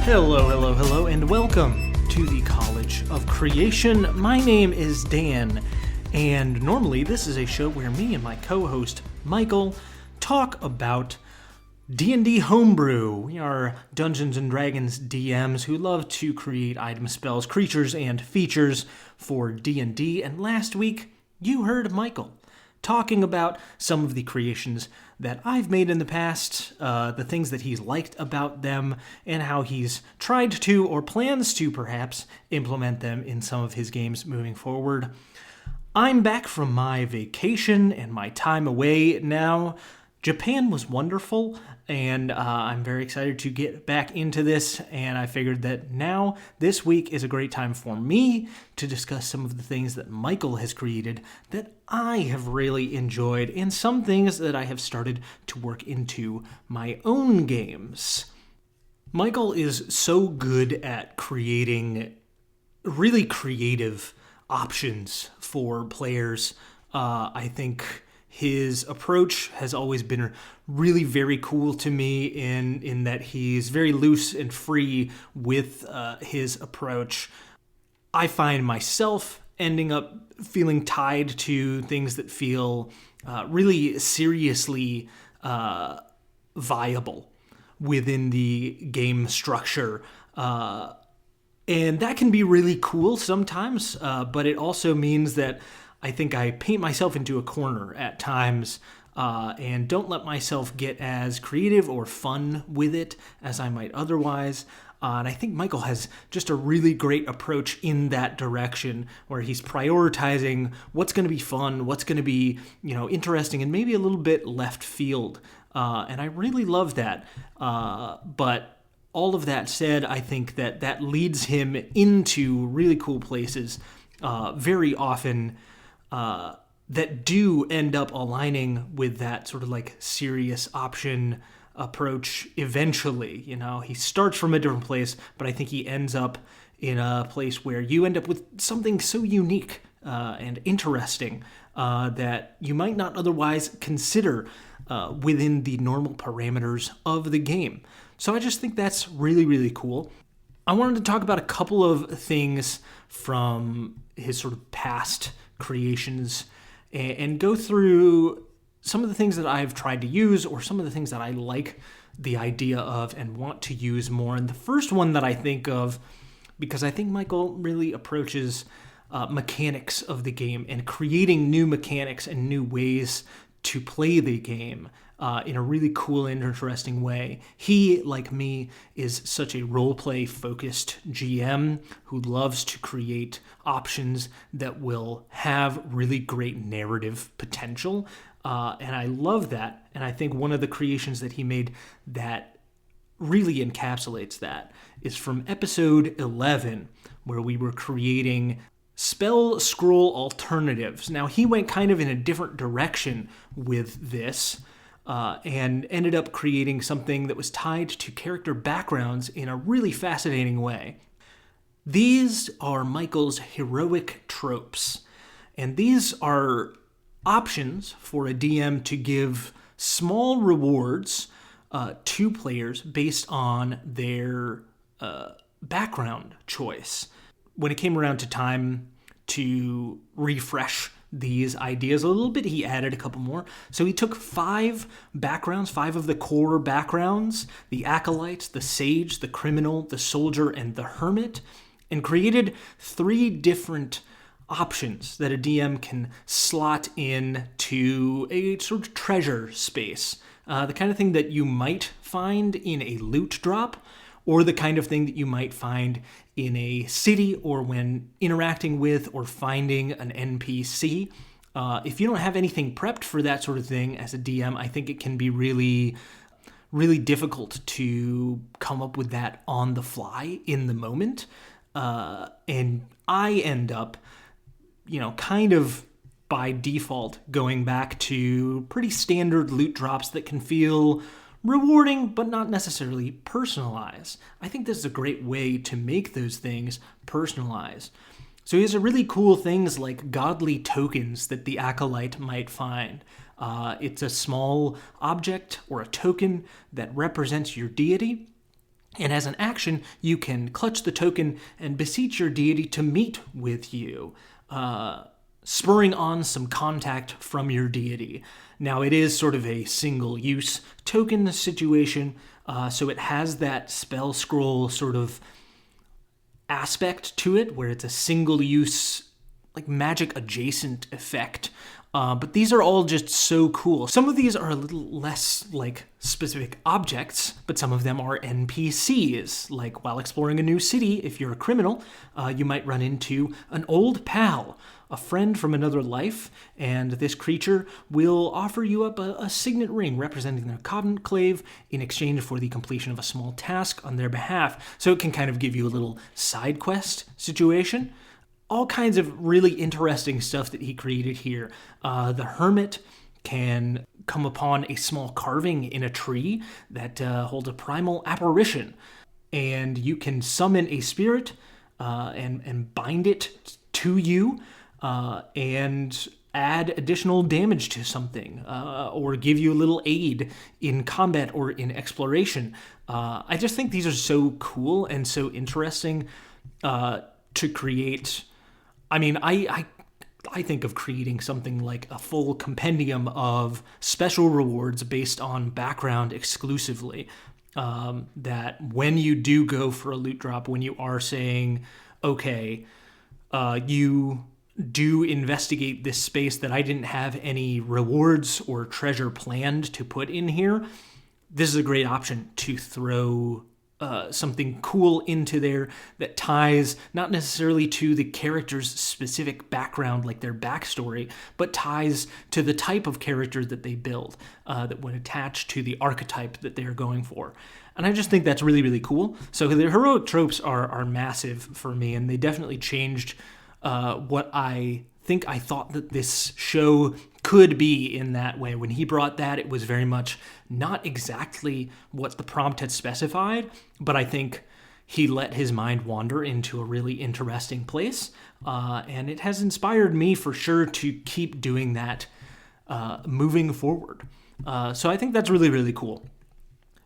Hello, hello, hello, and welcome to the College of Creation. My name is Dan, and normally this is a show where me and my co-host Michael talk about D&D homebrew. We are Dungeons & Dragons DMs who love to create item spells, creatures, and features for D&D, and last week you heard Michael talking about some of the creations that I've made in the past, the things that he's liked about them, and how he's tried to, or plans to perhaps, implement them in some of his games moving forward. I'm back from my vacation and my time away now. Japan was wonderful, and I'm very excited to get back into this, and I figured that now, this week, is a great time for me to discuss some of the things that Michael has created that I have really enjoyed, and some things that I have started to work into my own games. Michael is so good at creating really creative options for players. I think his approach has always been really very cool to me in that he's very loose and free with his approach. I find myself ending up feeling tied to things that feel really seriously viable within the game structure. And that can be really cool sometimes, but it also means that I think I paint myself into a corner at times and don't let myself get as creative or fun with it as I might otherwise. And I think Michael has just a really great approach in that direction where he's prioritizing what's going to be fun, what's going to be, interesting, and maybe a little bit left field. And I really love that. But all of that said, I think that leads him into really cool places very often that do end up aligning with that sort of like serious option approach eventually. He starts from a different place, but I think he ends up in a place where you end up with something so unique and interesting that you might not otherwise consider within the normal parameters of the game. So I just think that's really, really cool. I wanted to talk about a couple of things from his sort of past creations and go through some of the things that I've tried to use or some of the things that I like the idea of and want to use more. And the first one that I think of, because I think Michael really approaches mechanics of the game and creating new mechanics and new ways to play the game in a really cool and interesting way. He, like me, is such a roleplay focused GM who loves to create options that will have really great narrative potential. And I love that. And I think one of the creations that he made that really encapsulates that is from episode 11, where we were creating spell scroll alternatives. Now, he went kind of in a different direction with this and ended up creating something that was tied to character backgrounds in a really fascinating way. These are Michael's heroic tropes, and these are options for a DM to give small rewards to players based on their background choice. When it came around to time to refresh these ideas a little bit, he added a couple more. So he took 5 backgrounds, 5 of the core backgrounds, the acolyte, the sage, the criminal, the soldier, and the hermit, and created 3 different options that a DM can slot in to a sort of treasure space. The kind of thing that you might find in a loot drop, or the kind of thing that you might find in a city or when interacting with or finding an NPC. If you don't have anything prepped for that sort of thing as a DM, I think it can be really, really difficult to come up with that on the fly in the moment. And I end up, kind of by default going back to pretty standard loot drops that can feel rewarding, but not necessarily personalized. I think this is a great way to make those things personalized. So he has really cool things like godly tokens that the acolyte might find. It's a small object or a token that represents your deity, And as an action, you can clutch the token and beseech your deity to meet with you, spurring on some contact from your deity. Now, it is sort of a single-use token situation, so it has that spell scroll sort of aspect to it, where it's a single-use, like magic adjacent effect. But these are all just so cool. Some of these are a little less like specific objects, but some of them are NPCs. Like while exploring a new city, if you're a criminal, you might run into an old pal, a friend from another life, and this creature will offer you up a signet ring representing their conclave in exchange for the completion of a small task on their behalf. So it can kind of give you a little side quest situation. All kinds of really interesting stuff that he created here. The hermit can come upon a small carving in a tree that holds a primal apparition, and you can summon a spirit and bind it to you and add additional damage to something or give you a little aid in combat or in exploration. I just think these are so cool and so interesting to create. I mean, I think of creating something like a full compendium of special rewards based on background exclusively. That when you do go for a loot drop, when you are saying, okay, you do investigate this space that I didn't have any rewards or treasure planned to put in here, this is a great option to throw something cool into there that ties not necessarily to the character's specific background, like their backstory, but ties to the type of character that they build, that would attach to the archetype that they're going for. And I just think that's really, really cool. So the heroic tropes are massive for me, and they definitely changed what I thought that this show could be in that way. When he brought that, it was very much not exactly what the prompt had specified, but I think he let his mind wander into a really interesting place, and it has inspired me for sure to keep doing that moving forward. So I think that's really, really cool.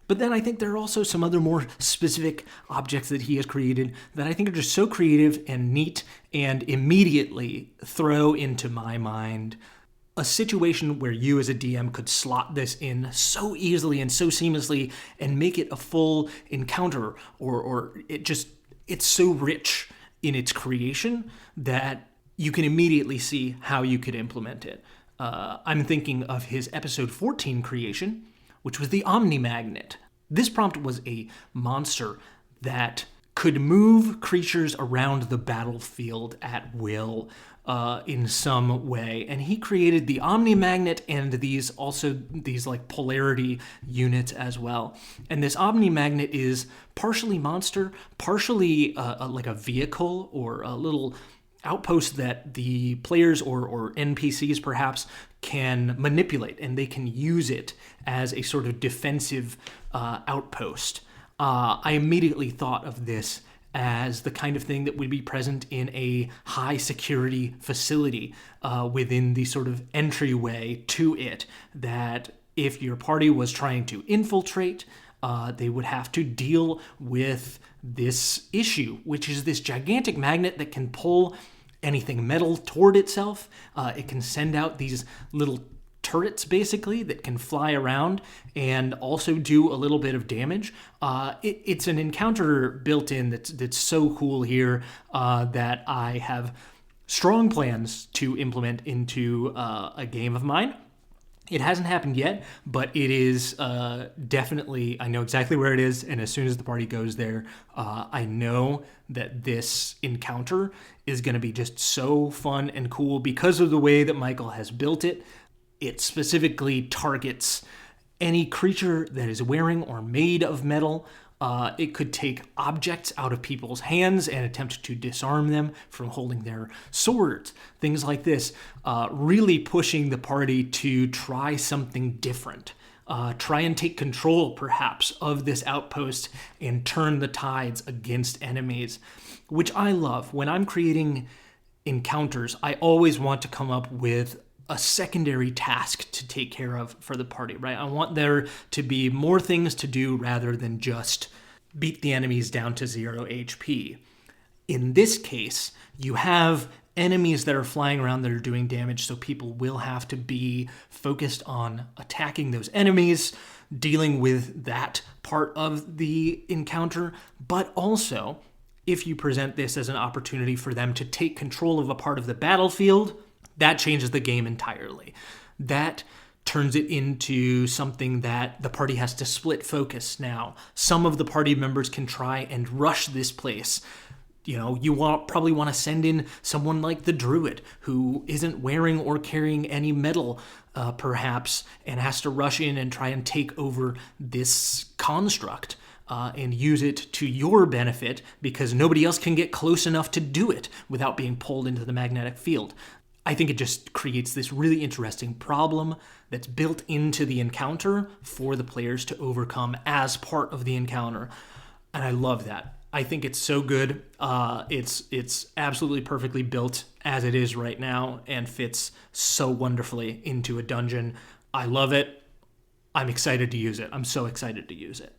But then I think there are also some other more specific objects that he has created that I think are just so creative and neat and immediately throw into my mind a situation where you as a DM could slot this in so easily and so seamlessly and make it a full encounter, or it's so rich in its creation that you can immediately see how you could implement it. I'm thinking of his episode 14 creation, which was the Omni Magnet. This prompt was a monster that could move creatures around the battlefield at will in some way. And he created the Omni Magnet and these like polarity units as well. And this Omni Magnet is partially monster, partially like a vehicle or a little outpost that the players or NPCs perhaps can manipulate, and they can use it as a sort of defensive outpost. I immediately thought of this as the kind of thing that would be present in a high security facility within the sort of entryway to it, that if your party was trying to infiltrate, they would have to deal with this issue, which is this gigantic magnet that can pull anything metal toward itself. It can send out these little turrets, basically, that can fly around and also do a little bit of damage. It's an encounter built in that's so cool here that I have strong plans to implement into a game of mine. It hasn't happened yet, but it is definitely, I know exactly where it is, and as soon as the party goes there, I know that this encounter is going to be just so fun and cool because of the way that Michael has built it. It specifically targets any creature that is wearing or made of metal. It could take objects out of people's hands and attempt to disarm them from holding their swords, things like this, really pushing the party to try something different. Try and take control, perhaps, of this outpost and turn the tides against enemies, which I love. When I'm creating encounters, I always want to come up with a secondary task to take care of for the party, right? I want there to be more things to do rather than just beat the enemies down to 0 HP. In this case, you have enemies that are flying around that are doing damage, so people will have to be focused on attacking those enemies, dealing with that part of the encounter, but also, if you present this as an opportunity for them to take control of a part of the battlefield, that changes the game entirely. That turns it into something that the party has to split focus now. Some of the party members can try and rush this place. You know, you probably want to send in someone like the druid who isn't wearing or carrying any metal, perhaps, and has to rush in and try and take over this construct and use it to your benefit because nobody else can get close enough to do it without being pulled into the magnetic field. I think it just creates this really interesting problem that's built into the encounter for the players to overcome as part of the encounter. And I love that. I think it's so good. It's absolutely perfectly built as it is right now and fits so wonderfully into a dungeon. I love it. I'm excited to use it. I'm so excited to use it.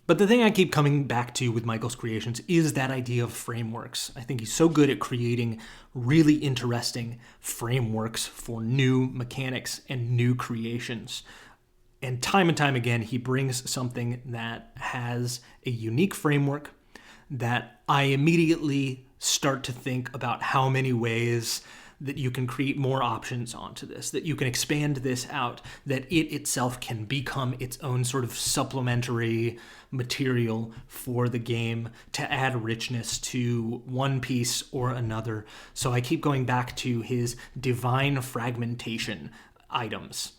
But the thing I keep coming back to with Michael's creations is that idea of frameworks. I think he's so good at creating really interesting frameworks for new mechanics and new creations. And time again, he brings something that has a unique framework that I immediately start to think about how many ways that you can create more options onto this, that you can expand this out, that it itself can become its own sort of supplementary material for the game to add richness to one piece or another. So I keep going back to his divine fragmentation items.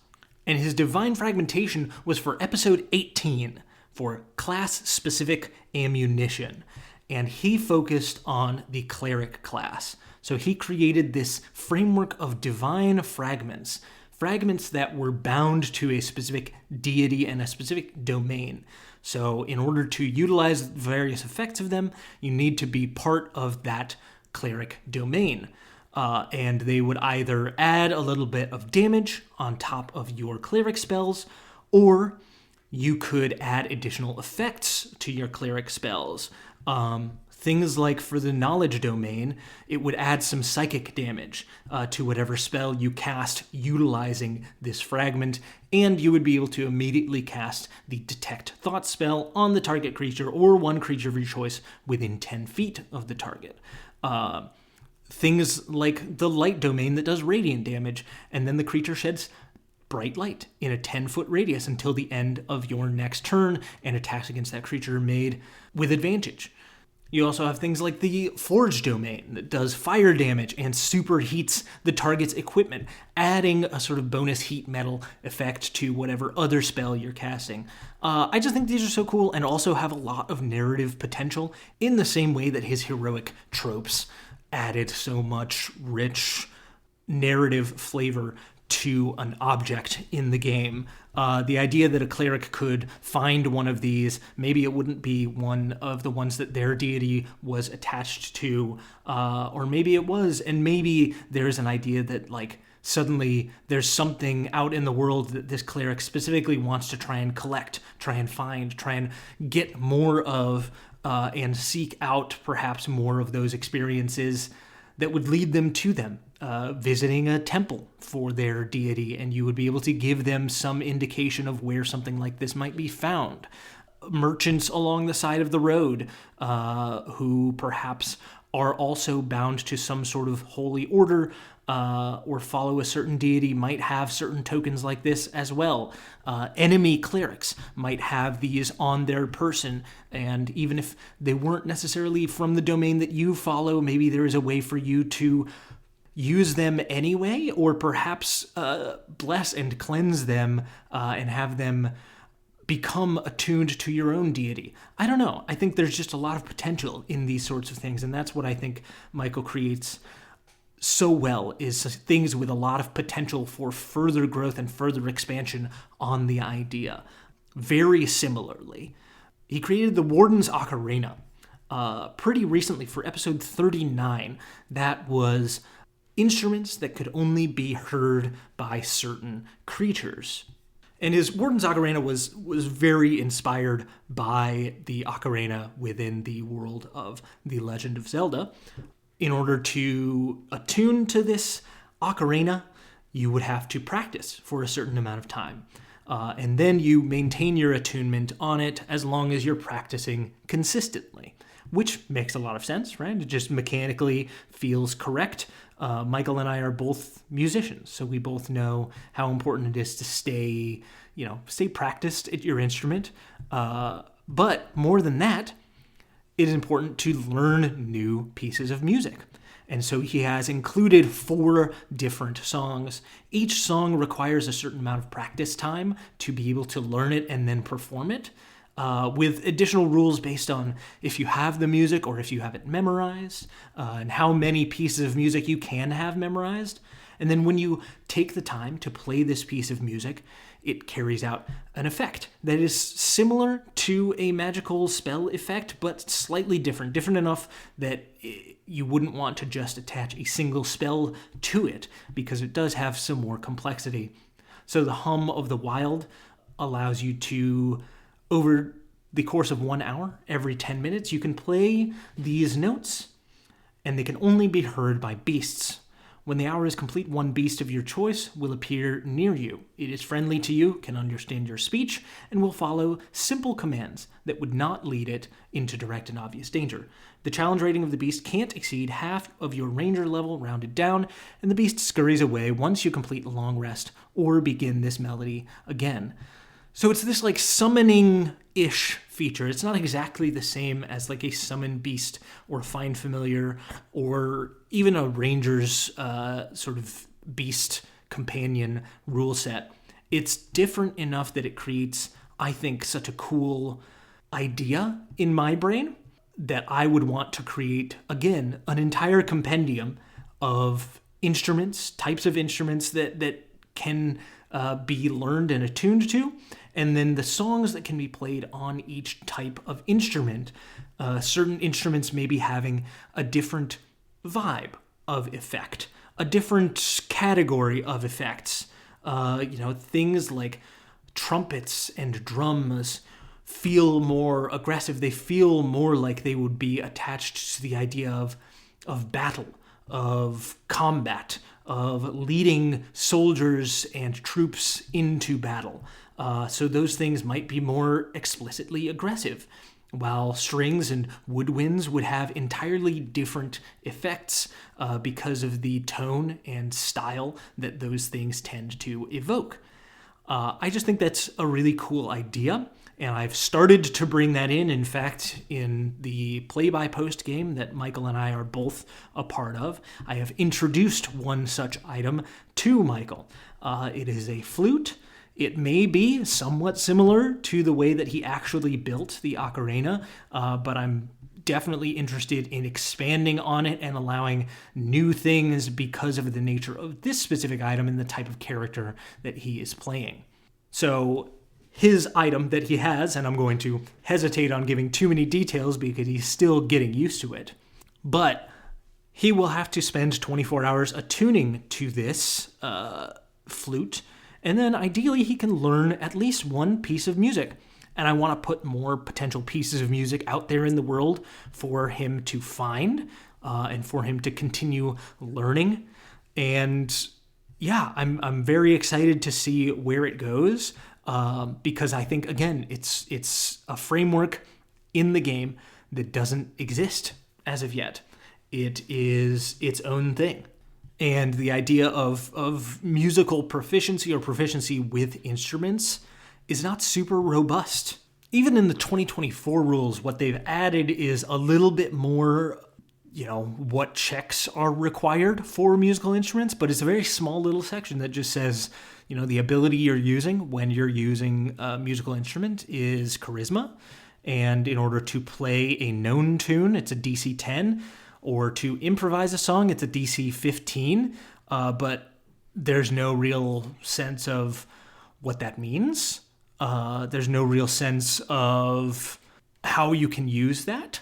And his divine fragmentation was for episode 18 for class-specific ammunition. And he focused on the cleric class. So he created this framework of divine fragments, fragments that were bound to a specific deity and a specific domain. So in order to utilize various effects of them, you need to be part of that cleric domain. And they would either add a little bit of damage on top of your cleric spells, or you could add additional effects to your cleric spells. Things like for the knowledge domain, it would add some psychic damage to whatever spell you cast utilizing this fragment, and you would be able to immediately cast the detect thought spell on the target creature or one creature of your choice within 10 feet of the target. Things like the light domain that does radiant damage, and then the creature sheds bright light in a 10-foot radius until the end of your next turn, and attacks against that creature are made with advantage. You also have things like the Forge domain that does fire damage and superheats the target's equipment, adding a sort of bonus heat metal effect to whatever other spell you're casting. I just think these are so cool and also have a lot of narrative potential in the same way that his heroic tropes added so much rich narrative flavor to an object in the game. The idea that a cleric could find one of these, maybe it wouldn't be one of the ones that their deity was attached to, or maybe it was, and maybe there's an idea that like suddenly there's something out in the world that this cleric specifically wants to try and collect, try and find, try and get more of, and seek out perhaps more of those experiences that would lead them to them. Visiting a temple for their deity, and you would be able to give them some indication of where something like this might be found. Merchants along the side of the road who perhaps are also bound to some sort of holy order or follow a certain deity might have certain tokens like this as well. Enemy clerics might have these on their person, and even if they weren't necessarily from the domain that you follow, maybe there is a way for you to use them anyway, or perhaps bless and cleanse them and have them become attuned to your own deity. I don't know. I think there's just a lot of potential in these sorts of things, and that's what I think Michael creates so well, is things with a lot of potential for further growth and further expansion on the idea. Very similarly, he created the Warden's Ocarina pretty recently for episode 39. That was instruments that could only be heard by certain creatures. And his Warden's Ocarina was very inspired by the ocarina within the world of The Legend of Zelda. In order to attune to this ocarina, you would have to practice for a certain amount of time. And then you maintain your attunement on it as long as you're practicing consistently, which makes a lot of sense, right? It just mechanically feels correct. Michael and I are both musicians, so we both know how important it is to stay practiced at your instrument. But more than that, it is important to learn new pieces of music. And so he has included 4 different songs. Each song requires a certain amount of practice time to be able to learn it and then perform it, with additional rules based on if you have the music or if you have it memorized, and how many pieces of music you can have memorized. And then when you take the time to play this piece of music, it carries out an effect that is similar to a magical spell effect, but slightly different. Different enough that you wouldn't want to just attach a single spell to it, because it does have some more complexity. So the Hum of the Wild allows you to, over the course of 1 hour, every 10 minutes, you can play these notes, and they can only be heard by beasts. When the hour is complete, one beast of your choice will appear near you. It is friendly to you, can understand your speech, and will follow simple commands that would not lead it into direct and obvious danger. The challenge rating of the beast can't exceed half of your ranger level rounded down, and the beast scurries away once you complete a long rest or begin this melody again. So it's this like summoning-ish feature. It's not exactly the same as like a summon beast or find familiar or even a ranger's sort of beast companion rule set. It's different enough that it creates, I think, such a cool idea in my brain that I would want to create, again, an entire compendium of instruments, types of instruments that can be learned and attuned to, and then the songs that can be played on each type of instrument. Certain instruments may be having a different vibe of effect, a different category of effects. Things like trumpets and drums feel more aggressive. They feel more like they would be attached to the idea of battle, of combat, of leading soldiers and troops into battle. So those things might be more explicitly aggressive, while strings and woodwinds would have entirely different effects because of the tone and style that those things tend to evoke. I just think that's a really cool idea, and I've started to bring that in. In fact, in the play-by-post game that Michael and I are both a part of, I have introduced one such item to Michael. It is a flute. It may be somewhat similar to the way that he actually built the ocarina, but I'm definitely interested in expanding on it and allowing new things because of the nature of this specific item and the type of character that he is playing. So his item that he has, and I'm going to hesitate on giving too many details because he's still getting used to it, but he will have to spend 24 hours attuning to this flute, and then ideally he can learn at least one piece of music. And I want to put more potential pieces of music out there in the world for him to find and for him to continue learning. And yeah, I'm very excited to see where it goes because I think, again, it's a framework in the game that doesn't exist as of yet. It is its own thing. And the idea of musical proficiency or proficiency with instruments is not super robust. Even in the 2024 rules, what they've added is a little bit more, what checks are required for musical instruments, but it's a very small little section that just says, the ability you're using when you're using a musical instrument is charisma. And in order to play a known tune, it's a DC 10. Or to improvise a song, it's a DC 15, but there's no real sense of what that means. There's no real sense of how you can use that.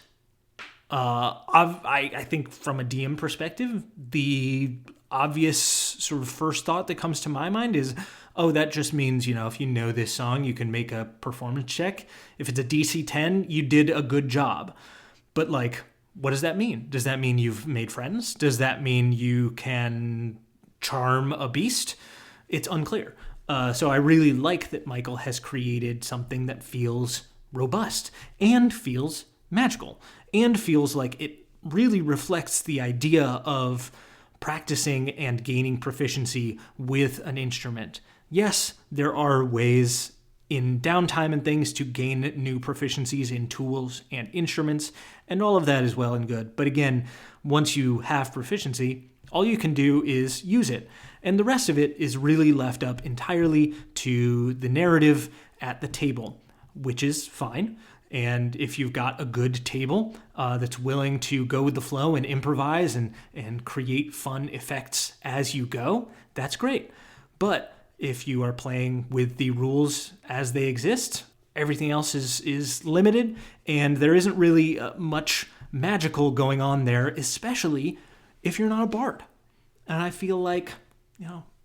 I think from a DM perspective, the obvious sort of first thought that comes to my mind is, oh, that just means, if you know this song, you can make a performance check. If it's a DC 10, you did a good job. But like, what does that mean? Does that mean you've made friends? Does that mean you can charm a beast? It's unclear. So I really like that Michael has created something that feels robust and feels magical and feels like it really reflects the idea of practicing and gaining proficiency with an instrument. Yes, there are ways in downtime and things to gain new proficiencies in tools and instruments, and all of that is well and good. But again, once you have proficiency, all you can do is use it. And the rest of it is really left up entirely to the narrative at the table, which is fine. And if you've got a good table that's willing to go with the flow and improvise and create fun effects as you go, that's great. But if you are playing with the rules as they exist, everything else is limited, and there isn't really much magical going on there, especially if you're not a bard. And I feel like,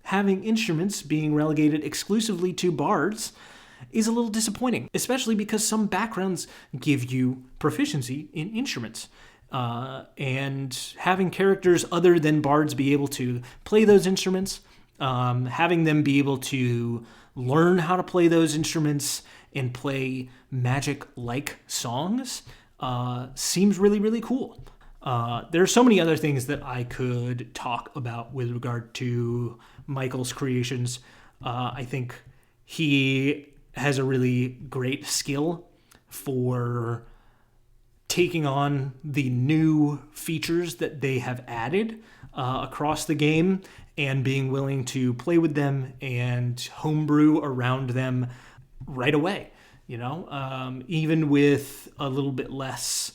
having instruments being relegated exclusively to bards is a little disappointing, especially because some backgrounds give you proficiency in instruments. And having characters other than bards be able to play those instruments, having them be able to learn how to play those instruments and play magic-like songs seems really, really cool. There are so many other things that I could talk about with regard to Michael's creations. I think he has a really great skill for taking on the new features that they have added across the game and being willing to play with them and homebrew around them right away. Even with a little bit less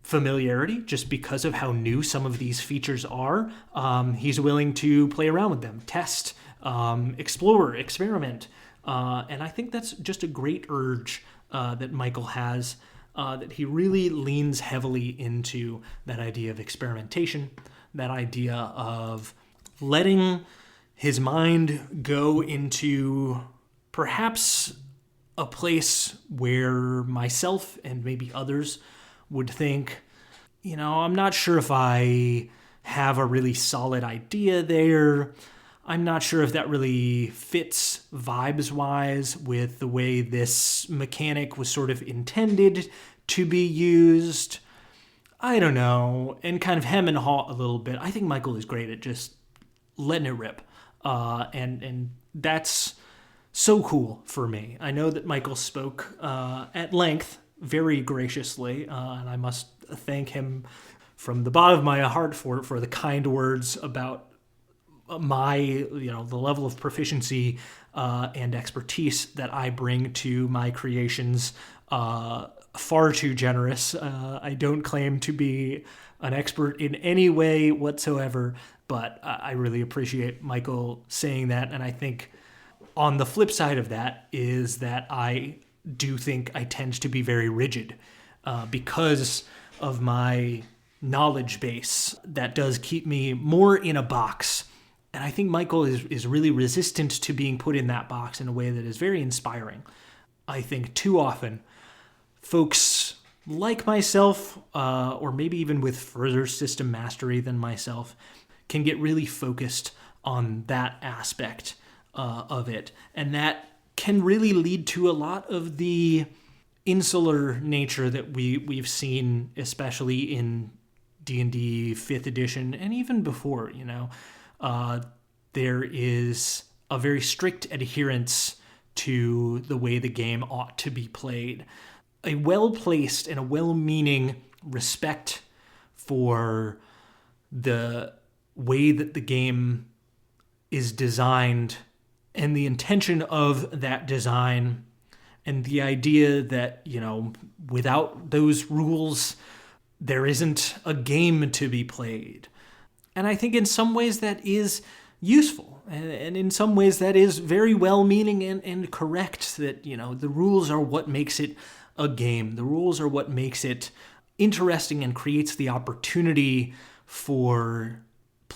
familiarity, just because of how new some of these features are, he's willing to play around with them, test, explore, experiment. And I think that's just a great urge that Michael has, that he really leans heavily into that idea of experimentation, that idea of letting his mind go into perhaps a place where myself and maybe others would think, I'm not sure if I have a really solid idea there. I'm not sure if that really fits vibes-wise with the way this mechanic was sort of intended to be used. I don't know, and kind of hem and haw a little bit. I think Michael is great at just letting it rip, and that's so cool for me. I know that Michael spoke at length, very graciously, and I must thank him from the bottom of my heart for the kind words about my, the level of proficiency and expertise that I bring to my creations. Far too generous. I don't claim to be an expert in any way whatsoever, but I really appreciate Michael saying that. And I think on the flip side of that is that I do think I tend to be very rigid because of my knowledge base that does keep me more in a box. And I think Michael is really resistant to being put in that box in a way that is very inspiring. I think too often folks like myself, or maybe even with further system mastery than myself, can get really focused on that aspect of it. And that can really lead to a lot of the insular nature that we've seen, especially in D&D 5th edition, and even before, there is a very strict adherence to the way the game ought to be played. A well-placed and a well-meaning respect for the way that the game is designed and the intention of that design, and the idea that, without those rules, there isn't a game to be played. And I think in some ways that is useful. And in some ways that is very well-meaning and correct, that, the rules are what makes it a game. The rules are what makes it interesting and creates the opportunity for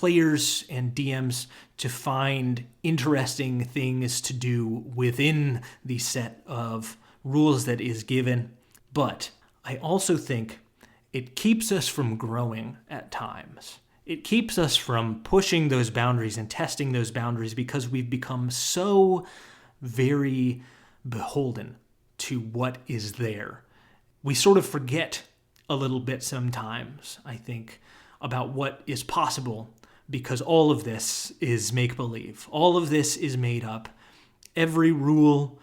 players and DMs to find interesting things to do within the set of rules that is given. But I also think it keeps us from growing at times. It keeps us from pushing those boundaries and testing those boundaries because we've become so very beholden to what is there. We sort of forget a little bit sometimes, I think, about what is possible because all of this is make-believe. All of this is made up. Every rule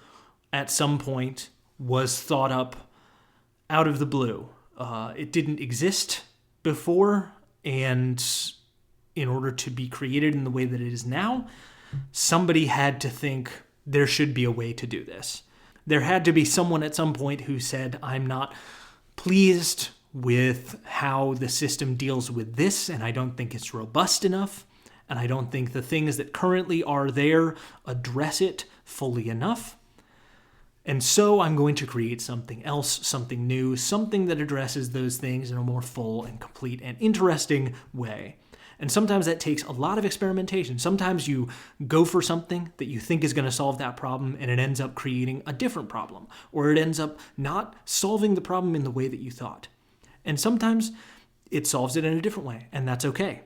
at some point was thought up out of the blue. It didn't exist before, and in order to be created in the way that it is now, somebody had to think there should be a way to do this. There had to be someone at some point who said, I'm not pleased with how the system deals with this, and I don't think it's robust enough, and I don't think the things that currently are there address it fully enough. And so I'm going to create something else, something new, something that addresses those things in a more full and complete and interesting way. And sometimes that takes a lot of experimentation. Sometimes you go for something that you think is going to solve that problem and it ends up creating a different problem, or it ends up not solving the problem in the way that you thought. And sometimes it solves it in a different way, and that's okay.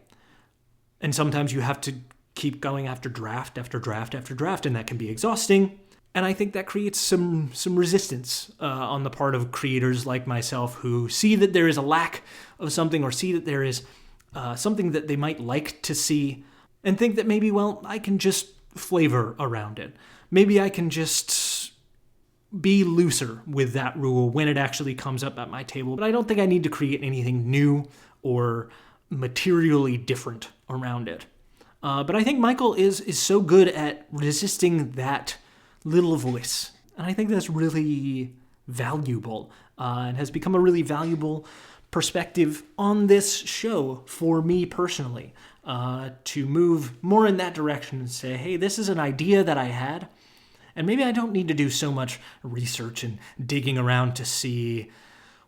And sometimes you have to keep going after draft after draft after draft, and that can be exhausting. And I think that creates some resistance on the part of creators like myself who see that there is a lack of something, or see that there is something that they might like to see, and think that maybe, well, I can just flavor around it. Maybe I can just be looser with that rule when it actually comes up at my table. But I don't think I need to create anything new or materially different around it. But I think Michael is so good at resisting that little voice. And I think that's really valuable and has become a really valuable perspective on this show for me personally, to move more in that direction and say, hey, this is an idea that I had, and maybe I don't need to do so much research and digging around to see,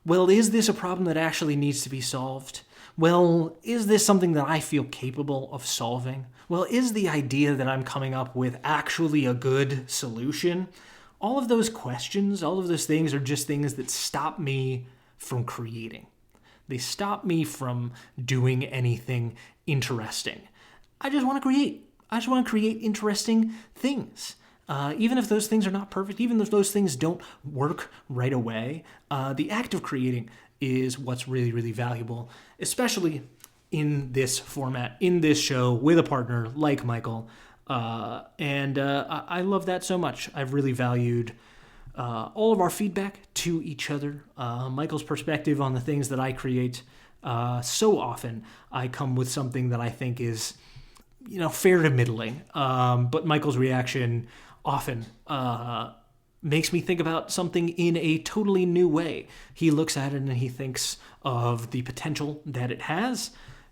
well, is this a problem that actually needs to be solved? Well, is this something that I feel capable of solving? Well, is the idea that I'm coming up with actually a good solution? All of those questions, all of those things are just things that stop me from creating. They stop me from doing anything interesting. I just want to create. I just want to create interesting things. Even if those things are not perfect, even if those things don't work right away, the act of creating is what's really, really valuable, especially in this format, in this show, with a partner like Michael. And I love that so much. I've really valued all of our feedback to each other, Michael's perspective on the things that I create. So often I come with something that I think is, fair to middling, but Michael's reaction often makes me think about something in a totally new way. He looks at it and he thinks of the potential that it has,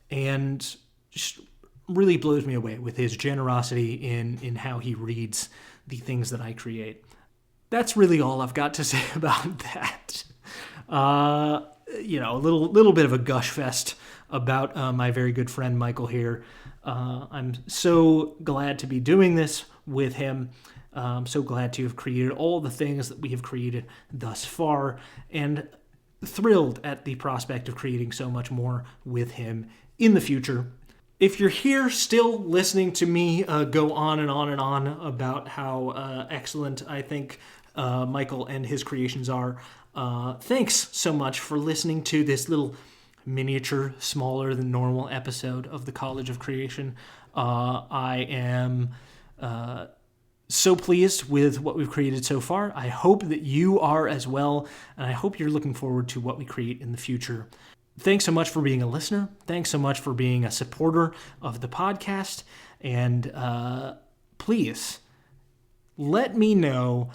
and just really blows me away with his generosity in how he reads the things that I create. That's really all I've got to say about that. A little bit of a gush fest about my very good friend Michael here. I'm so glad to be doing this with him. I'm so glad to have created all the things that we have created thus far, and thrilled at the prospect of creating so much more with him in the future. If you're here still listening to me go on and on and on about how excellent I think Michael and his creations are, thanks so much for listening to this little miniature, smaller than normal episode of the College of Creation. I am so pleased with what we've created so far. I hope that you are as well, and I hope you're looking forward to what we create in the future. Thanks so much for being a listener. Thanks so much for being a supporter of the podcast. And please let me know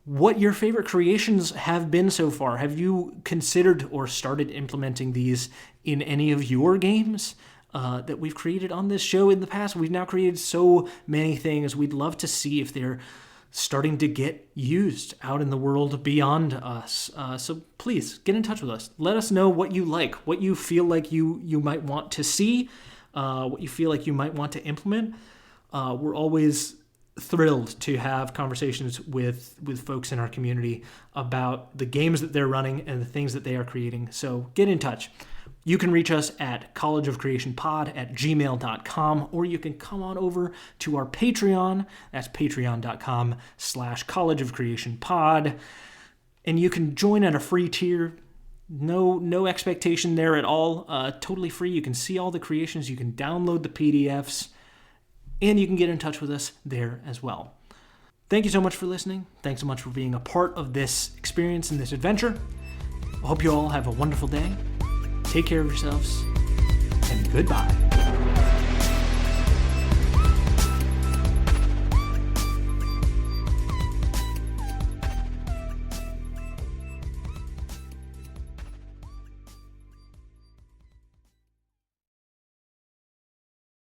what your favorite creations have been so far. Have you considered or started implementing these in any of your games that we've created on this show in the past? We've now created so many things. We'd love to see if they're starting to get used out in the world beyond us. So please get in touch with us. Let us know what you like, what you feel like you might want to see. what you feel like you might want to implement. We're always thrilled to have conversations with folks in our community about the games that they're running and the things that they are creating. So get in touch. You can reach us at collegeofcreationpod@gmail.com, or you can come on over to our Patreon. That's patreon.com/collegeofcreationpod. And you can join at a free tier. No expectation there at all. Totally free. You can see all the creations. You can download the PDFs. And you can get in touch with us there as well. Thank you so much for listening. Thanks so much for being a part of this experience and this adventure. I hope you all have a wonderful day. Take care of yourselves, and goodbye.